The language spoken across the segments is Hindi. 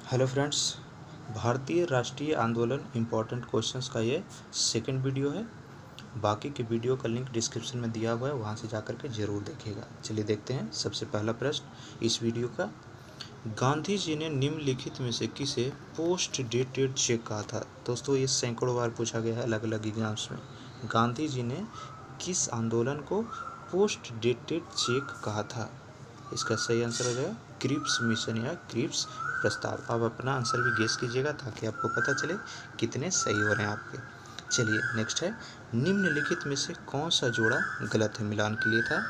हेलो फ्रेंड्स, भारतीय राष्ट्रीय आंदोलन इम्पोर्टेंट क्वेश्चंस का ये सेकंड वीडियो है। बाकी के वीडियो का लिंक डिस्क्रिप्शन में दिया हुआ है, वहाँ से जाकर के ज़रूर देखिएगा। चलिए देखते हैं सबसे पहला प्रश्न इस वीडियो का। गांधी जी ने निम्नलिखित में से किसे पोस्ट डेटेड चेक कहा था? दोस्तों, ये सैकड़ों बार पूछा गया है अलग अलग एग्जाम्स में। गांधी जी ने किस आंदोलन को पोस्ट डेटेड चेक कहा था? इसका सही आंसर हो जाएगा क्रिप्स मिशन या क्रिप्स प्रस्ताव। आप अपना आंसर भी गेस कीजिएगा ताकि आपको पता चले कितने सही हो रहे हैं आपके। चलिए नेक्स्ट है, निम्नलिखित में से कौन सा जोड़ा गलत है? मिलान के लिए था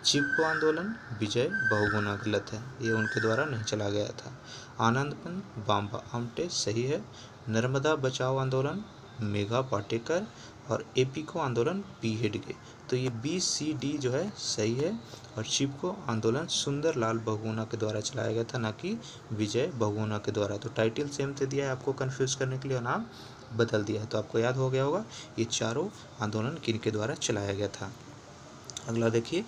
चिपको आंदोलन, विजय बहुगुना गलत है, ये उनके द्वारा नहीं चला गया था। आनंदपन बाम्बा आमटे सही है। नर्मदा बचाओ आंदोलन मेघा पाटेकर और एपीको आंदोलन पी हेडगे, तो ये बी सी डी जो है सही है। और चिपको आंदोलन सुंदरलाल बहुगुणा के द्वारा चलाया गया था, ना कि विजय बहुगुणा के द्वारा। तो टाइटल सेम से दिया है आपको कन्फ्यूज करने के लिए, नाम बदल दिया है। तो आपको याद हो गया होगा ये चारों आंदोलन किन के द्वारा चलाया गया था। अगला देखिए,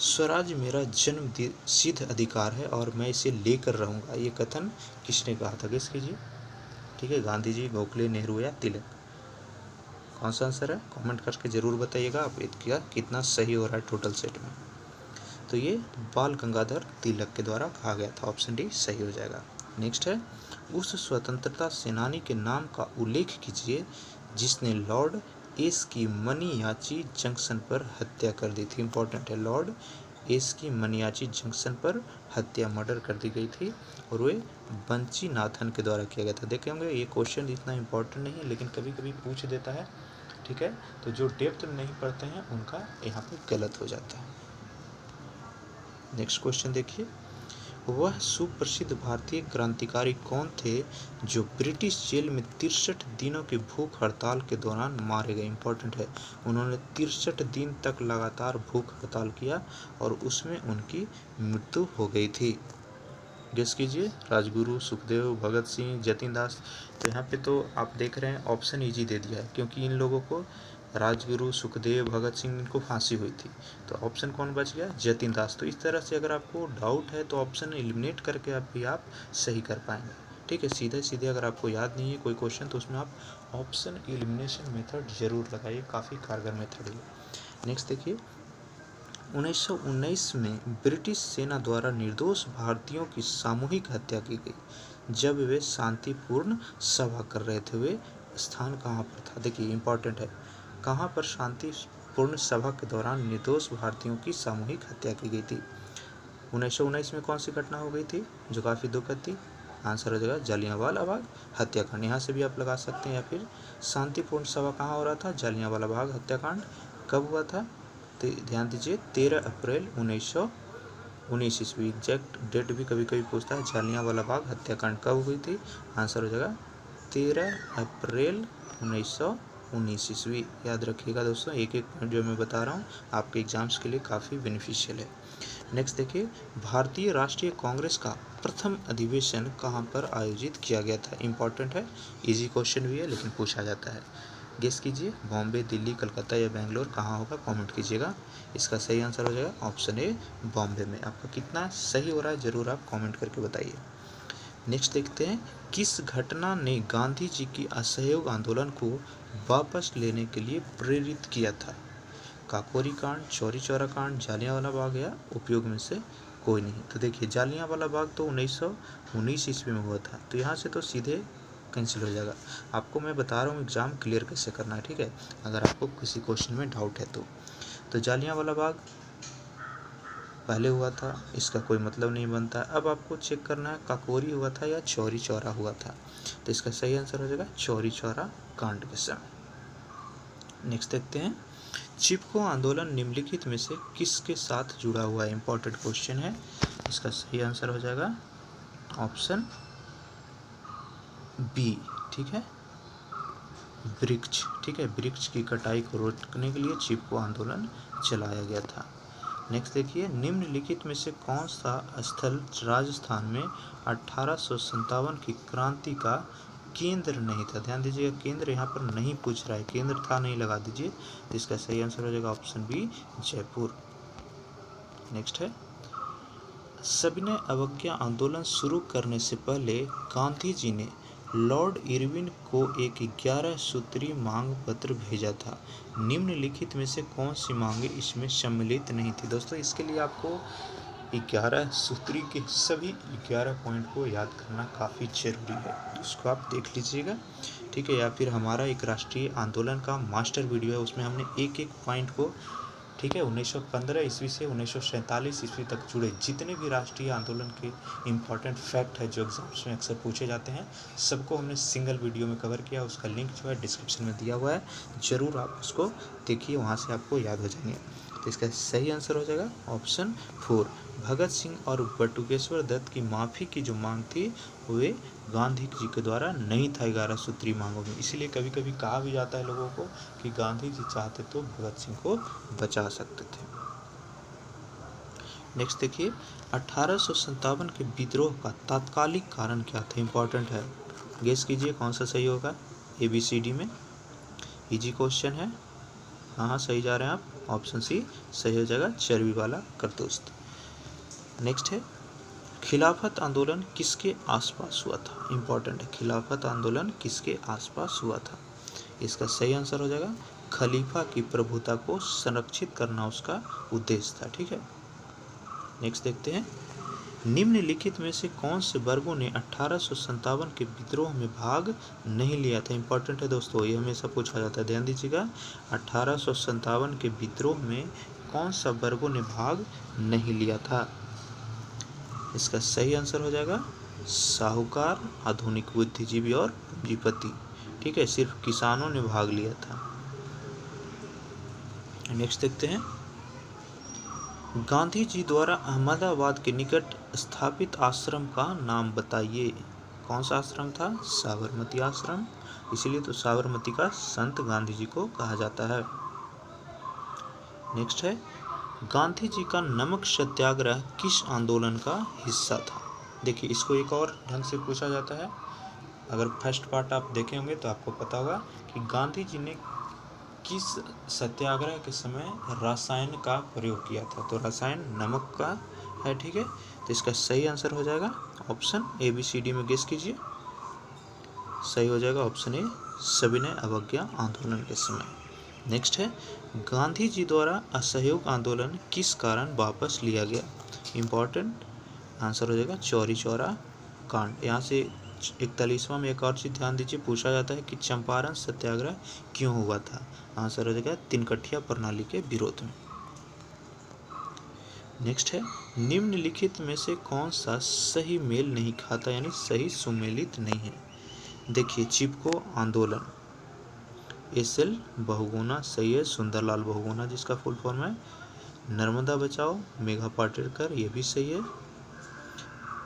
स्वराज मेरा जन्म सिद्ध अधिकार है और मैं इसे लेकर रहूँगा, ये कथन किसने कहा था? गेस कीजिए। ठीक है, गांधी जी, गोखले, नेहरू या तिलक? कौन सा आंसर है? कमेंट करके ज़रूर बताइएगा आप इसका कितना सही हो रहा है टोटल सेट में। तो ये बाल गंगाधर तिलक के द्वारा कहा गया था। ऑप्शन डी सही हो जाएगा। नेक्स्ट है, उस स्वतंत्रता सेनानी के नाम का उल्लेख कीजिए जिसने लॉर्ड एस की मनियाची जंक्शन पर हत्या कर दी थी। इंपॉर्टेंट है, लॉर्ड एस की मनियाची जंक्शन पर हत्या मर्डर कर दी गई थी और वे बंची नाथन के द्वारा किया गया था। देखे होंगे ये क्वेश्चन इतना इंपॉर्टेंट नहीं है, लेकिन कभी कभी पूछ देता है। ठीक है, तो जो डेप्थ में नहीं पढ़ते हैं उनका यहाँ पे गलत हो जाता है। नेक्स्ट क्वेश्चन देखिए, वह सुप्रसिद्ध भारतीय क्रांतिकारी कौन थे जो ब्रिटिश जेल में 63 दिनों की भूख हड़ताल के दौरान मारे गए? इंपॉर्टेंट है, उन्होंने 63 दिन तक लगातार भूख हड़ताल किया और उसमें उनकी मृत्यु हो गई थी। गेस कीजिए। राजगुरु, सुखदेव, भगत सिंह, जतिन दास। तो यहाँ पे तो आप देख रहे हैं ऑप्शन ईजी दे दिया है, क्योंकि इन लोगों को राजगुरु, सुखदेव, भगत सिंह इनको फांसी हुई थी। तो ऑप्शन कौन बच गया? जतिन दास। तो इस तरह से अगर आपको डाउट है तो ऑप्शन एलिमिनेट करके आप सही कर पाएंगे। ठीक है, सीधे सीधे अगर आपको याद नहीं है कोई क्वेश्चन तो उसमें आप ऑप्शन एलिमिनेशन मेथड जरूर लगाइए, काफ़ी कारगर मेथड है। नेक्स्ट देखिए, 1919 में ब्रिटिश सेना द्वारा निर्दोष भारतीयों की सामूहिक हत्या की गई जब वे शांतिपूर्ण सभा कर रहे थे। वे स्थान कहाँ पर था? देखिए इंपॉर्टेंट है, कहाँ पर शांतिपूर्ण सभा के दौरान निर्दोष भारतीयों की सामूहिक हत्या की गई थी? 1919 में कौन सी घटना हो गई थी जो काफ़ी दुखद थी? आंसर हो जाएगा जालियांवाला बाग हत्याकांड। यहाँ से भी आप लगा सकते हैं, या फिर शांतिपूर्ण सभा कहाँ हो रहा था? जालियांवाला बाग हत्याकांड कब हुआ था? तो ध्यान दीजिए 13 अप्रैल 1919 ईस्वी। एग्जैक्ट डेट भी कभी कभी पूछता है। जालियांवाला बाग हत्याकांड कब हुई थी? आंसर हो जाएगा 13 अप्रैल 1919 ईस्वी। याद रखिएगा दोस्तों, एक एक पॉइंट जो मैं बता रहा हूँ आपके एग्जाम्स के लिए काफ़ी बेनिफिशियल है। नेक्स्ट देखिए, भारतीय राष्ट्रीय कांग्रेस का प्रथम अधिवेशन कहाँ पर आयोजित किया गया था? इंपॉर्टेंट है, इजी क्वेश्चन भी है लेकिन पूछा जाता है। गेस कीजिए, बॉम्बे, दिल्ली, कलकत्ता या बेंगलोर, कहाँ होगा? कमेंट कीजिएगा। इसका सही आंसर हो जाएगा ऑप्शन ए बॉम्बे में। आपका कितना सही हो रहा है ज़रूर आप कमेंट करके बताइए। नेक्स्ट देखते हैं, किस घटना ने गांधी जी की असहयोग आंदोलन को वापस लेने के लिए प्रेरित किया था? काकोरी कांड, चौरी चौरा कांड, जालियांवाला बाग या उपयोग में से कोई नहीं? तो देखिए, जालियांवाला बाग तो 1919 ईस्वी में हुआ था, तो यहाँ से तो सीधे कैंसिल हो जाएगा। आपको मैं बता रहा हूँ एग्ज़ाम क्लियर कैसे करना है, ठीक है, अगर आपको किसी क्वेश्चन में डाउट है तो जालियांवाला बाग पहले हुआ था, इसका कोई मतलब नहीं बनता। अब आपको चेक करना है काकोरी हुआ था या चौरी चौरा हुआ था, तो इसका सही आंसर हो जाएगा चौरी चौरा कांड के समय। नेक्स्ट देखते हैं, चिपको आंदोलन निम्नलिखित में से किसके साथ जुड़ा हुआ है? इंपॉर्टेंट क्वेश्चन है। इसका सही आंसर हो जाएगा ऑप्शन बी। ठीक है, वृक्ष। ठीक है, वृक्ष की कटाई को रोकने के लिए चिपको आंदोलन चलाया गया था। नेक्स्ट देखिए, निम्नलिखित में से कौन सा स्थल राजस्थान में 1857 की क्रांति का केंद्र नहीं था? ध्यान दीजिएगा, केंद्र यहाँ पर नहीं पूछ रहा है, केंद्र था नहीं लगा दीजिए। तो इसका सही आंसर हो जाएगा ऑप्शन बी जयपुर। नेक्स्ट है, सविनय अवज्ञा आंदोलन शुरू करने से पहले गांधी जी ने लॉर्ड इरविन को एक 11 सूत्री मांग पत्र भेजा था। निम्नलिखित में से कौन सी मांगे इसमें सम्मिलित नहीं थी? दोस्तों, इसके लिए आपको 11 सूत्री के सभी 11 पॉइंट को याद करना काफ़ी ज़रूरी है, उसको आप देख लीजिएगा, ठीक है। या फिर हमारा एक राष्ट्रीय आंदोलन का मास्टर वीडियो है, उसमें हमने एक एक पॉइंट को, ठीक है, 1915 ईस्वी से 1947 ईस्वी तक जुड़े जितने भी राष्ट्रीय आंदोलन के इम्पॉर्टेंट फैक्ट है जो एग्जाम्स में अक्सर पूछे जाते हैं, सबको हमने सिंगल वीडियो में कवर किया। उसका लिंक जो है डिस्क्रिप्शन में दिया हुआ है, ज़रूर आप उसको देखिए, वहाँ से आपको याद हो जाएंगे। तो इसका सही आंसर हो जाएगा ऑप्शन 4। भगत सिंह और बटुकेश्वर दत्त की माफ़ी की जो मांग थी वे गांधी जी के द्वारा नहीं था 11 सूत्री मांगों में। इसीलिए कभी कभी कहा भी जाता है लोगों को कि गांधी जी चाहते तो भगत सिंह को बचा सकते थे। नेक्स्ट देखिए, 1857 के विद्रोह का तात्कालिक कारण क्या था? इंपॉर्टेंट है, गेस कीजिए कौन सा सही होगा। ABCD में इजी क्वेश्चन है। हाँ, सही जा रहे हैं आप, ऑप्शन सी सही हो जाएगा, चर्बी वाला करतूत। नेक्स्ट है, खिलाफत आंदोलन किसके आसपास हुआ था? इंपॉर्टेंट है, खिलाफत आंदोलन किसके आसपास हुआ था? इसका सही आंसर हो जाएगा खलीफा की प्रभुता को संरक्षित करना उसका उद्देश्य था, ठीक है। नेक्स्ट देखते हैं, निम्नलिखित में से कौन से वर्गों ने 1857 के विद्रोह में भाग नहीं लिया था? इंपॉर्टेंट है दोस्तों, ये हमेशा पूछा जाता है, ध्यान दीजिएगा। 1857 के विद्रोह में कौन सा वर्गों ने भाग नहीं लिया था? इसका सही आंसर हो जाएगा साहूकार, आधुनिक बुद्धिजीवी और पूंजीपति, ठीक है। सिर्फ किसानों ने भाग लिया था। नेक्स्ट देखते हैं, गांधी जी द्वारा अहमदाबाद के निकट स्थापित आश्रम का नाम बताइए। कौन सा आश्रम था? साबरमती आश्रम, इसीलिए तो साबरमती का संत गांधी जी को कहा जाता है। नेक्स्ट है, गांधी जी का नमक सत्याग्रह किस आंदोलन का हिस्सा था? देखिए, इसको एक और ढंग से पूछा जाता है। अगर फर्स्ट पार्ट आप देखे होंगे तो आपको पता होगा कि गांधी जी ने किस सत्याग्रह के समय रसायन का प्रयोग किया था। तो रसायन नमक का है, ठीक है। तो इसका सही आंसर हो जाएगा ऑप्शन ABCD में गेस कीजिए। सही हो जाएगा ऑप्शन ए, सविनय अवज्ञा आंदोलन के समय। नेक्स्ट है, गांधी जी द्वारा असहयोग आंदोलन किस कारण वापस लिया गया? इंपॉर्टेंट आंसर हो जाएगा चौरी चौरा कांड। यहाँ से 41वां में एक और चीज़ ध्यान दीजिए, पूछा जाता है कि चंपारण सत्याग्रह क्यों हुआ था? आंसर हो जाएगा तिनकठिया प्रणाली के विरोध में। नेक्स्ट है, निम्नलिखित में से कौन सा सही मेल नहीं खाता, यानी सही सुमेलित नहीं है? देखिए, चिपको आंदोलन, SL बहुगुणा सही है, सुंदरलाल बहुगुणा जिसका फुल फॉर्म है। नर्मदा बचाओ, मेघा पाटेकर, ये भी सही है।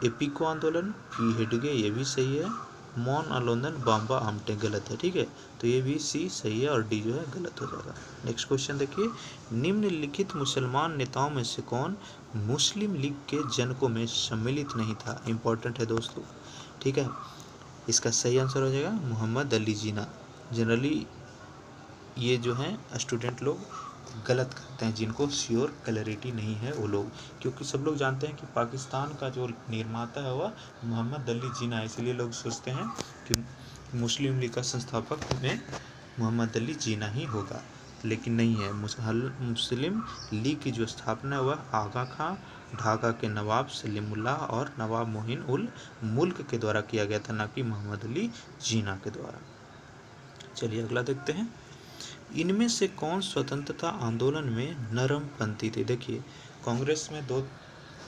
एपिको आंदोलन, P हेडगे, ये भी सही है। मौन आंदोलन, बाम्बा आमटे, गलत है, ठीक है। तो ये भी C सही है और D जो है गलत हो जाएगा। नेक्स्ट क्वेश्चन देखिए, निम्नलिखित मुसलमान नेताओं में से कौन मुस्लिम लीग के जनकों में सम्मिलित नहीं था? इंपॉर्टेंट है दोस्तों, ठीक है। इसका सही आंसर हो जाएगा मोहम्मद अली जिन्ना। जनरली ये जो हैं स्टूडेंट लोग गलत करते हैं, जिनको श्योर क्लैरिटी नहीं है वो लोग, क्योंकि सब लोग जानते हैं कि पाकिस्तान का जो निर्माता है वह मोहम्मद अली जिन्ना है, इसलिए लोग सोचते हैं कि मुस्लिम लीग का संस्थापक में मोहम्मद अली जिन्ना ही होगा, लेकिन नहीं है। मुस्लिम लीग की जो स्थापना है वह आगा खां, ढाका के नवाब सलीमुल्लाह और नवाब मोहिन उल मुल्क के द्वारा किया गया था, न कि मोहम्मद अली जिन्ना के द्वारा। चलिए अगला देखते हैं, इनमें से कौन स्वतंत्रता आंदोलन में नरमपंथी थे? देखिए, कांग्रेस में 2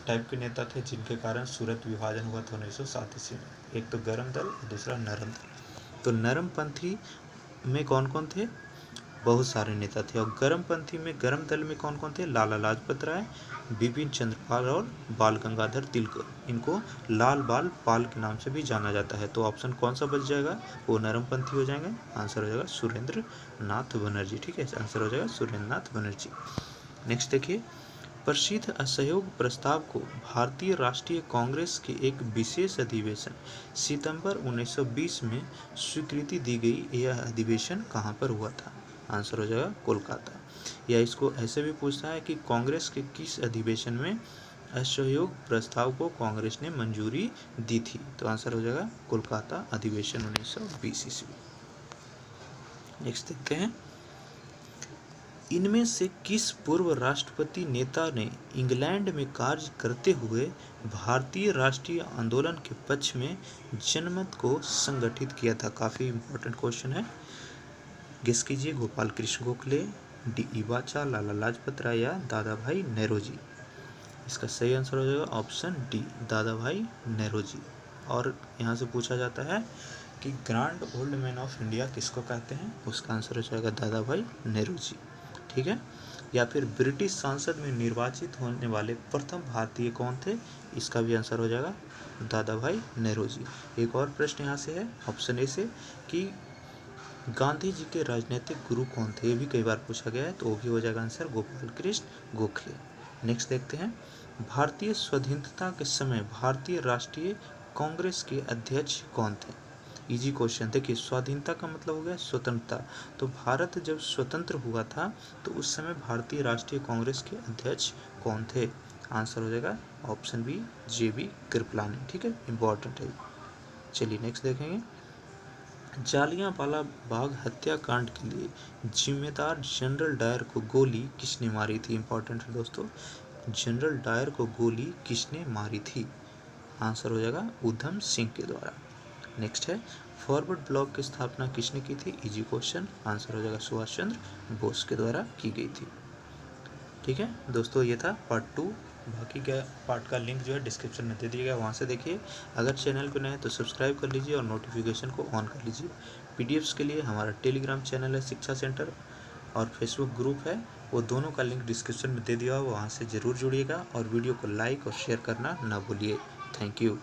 टाइप के नेता थे जिनके कारण सूरत विभाजन हुआ था 1907 ईस्वी में, एक तो गरम दल और दूसरा नरम दल। तो नरमपंथी में कौन कौन थे? बहुत सारे नेता थे। और गरमपंथी में, गरम दल में कौन कौन थे? लाला लाजपत राय, बिपिन चंद्र पाल और बाल गंगाधर तिलक। इनको लाल बाल पाल के नाम से भी जाना जाता है। तो ऑप्शन कौन सा बच जाएगा? वो नरमपंथी हो जाएंगे। आंसर हो जाएगा सुरेंद्र नाथ बनर्जी, ठीक है। आंसर हो जाएगा सुरेंद्र नाथ बनर्जी। नेक्स्ट देखिए, प्रसिद्ध असहयोग प्रस्ताव को भारतीय राष्ट्रीय कांग्रेस के एक विशेष अधिवेशन सितंबर 1920 में स्वीकृति दी गई। यह अधिवेशन कहाँ पर हुआ था? आंसर हो जाएगा कोलकाता। या इसको ऐसे भी पूछता है कि कांग्रेस के किस अधिवेशन में असहयोग प्रस्ताव को कांग्रेस ने मंजूरी दी थी? तो आंसर हो जाएगा कोलकाता अधिवेशन 1920 ईस्वी। नेक्स्ट देखते हैं, इनमें से किस पूर्व राष्ट्रपति नेता ने इंग्लैंड में कार्य करते हुए भारतीय राष्ट्रीय आंदोलन के पक्ष में जनमत को संगठित किया था? काफ़ी इंपॉर्टेंट क्वेश्चन है, गेस कीजिए। गोपाल कृष्ण गोखले, डी इवाचा, लाला लाजपत राय या दादा भाई नेहरूजी? इसका सही आंसर हो जाएगा ऑप्शन डी, दादा भाई नेहरूजी। और यहाँ से पूछा जाता है कि grand old man of India किसको कहते हैं? उसका आंसर हो जाएगा दादा भाई नेहरूजी। ठीक है। या फिर ब्रिटिश संसद में निर्वाचित होने वाले प्रथम भारतीय कौन थे? इसका भी आंसर हो जाएगा दादा भाई नेहरूजी। एक और प्रश्न यहाँ से है ऑप्शन ए से कि गांधी जी के राजनीतिक गुरु कौन थे? ये भी कई बार पूछा गया है, तो वो भी हो जाएगा आंसर गोपाल कृष्ण गोखले। नेक्स्ट देखते हैं, भारतीय स्वाधीनता के समय भारतीय राष्ट्रीय कांग्रेस के अध्यक्ष कौन थे? Easy question. देखिए, स्वाधीनता का मतलब हो गया स्वतंत्रता, तो भारत जब स्वतंत्र हुआ था तो उस समय भारतीय राष्ट्रीय कांग्रेस के अध्यक्ष कौन थे? आंसर हो जाएगा ऑप्शन बी, JB कृपलानी। ठीक है, इंपॉर्टेंट है। चलिए नेक्स्ट देखेंगे, जालियांवाला बाग हत्याकांड के लिए जिम्मेदार जनरल डायर को गोली किसने मारी थी? इंपॉर्टेंट है दोस्तों, जनरल डायर को गोली किसने मारी थी? आंसर हो जाएगा उधम सिंह के द्वारा। नेक्स्ट है, फॉरवर्ड ब्लॉक की स्थापना किसने की थी? Easy question. आंसर हो जाएगा सुभाष चंद्र बोस के द्वारा की गई थी। ठीक है दोस्तों, ये था पार्ट 2। बाकी का पार्ट का लिंक जो है डिस्क्रिप्शन में दे दिया गया, वहाँ से देखिए। अगर चैनल पर नए हैं तो सब्सक्राइब कर लीजिए और नोटिफिकेशन को ऑन कर लीजिए। PDFs के लिए हमारा टेलीग्राम चैनल है शिक्षा सेंटर, और फेसबुक ग्रुप है, वो दोनों का लिंक डिस्क्रिप्शन में दे दिया हुआ, वहाँ से ज़रूर जुड़िएगा और वीडियो को लाइक और शेयर करना ना भूलिए। Thank you.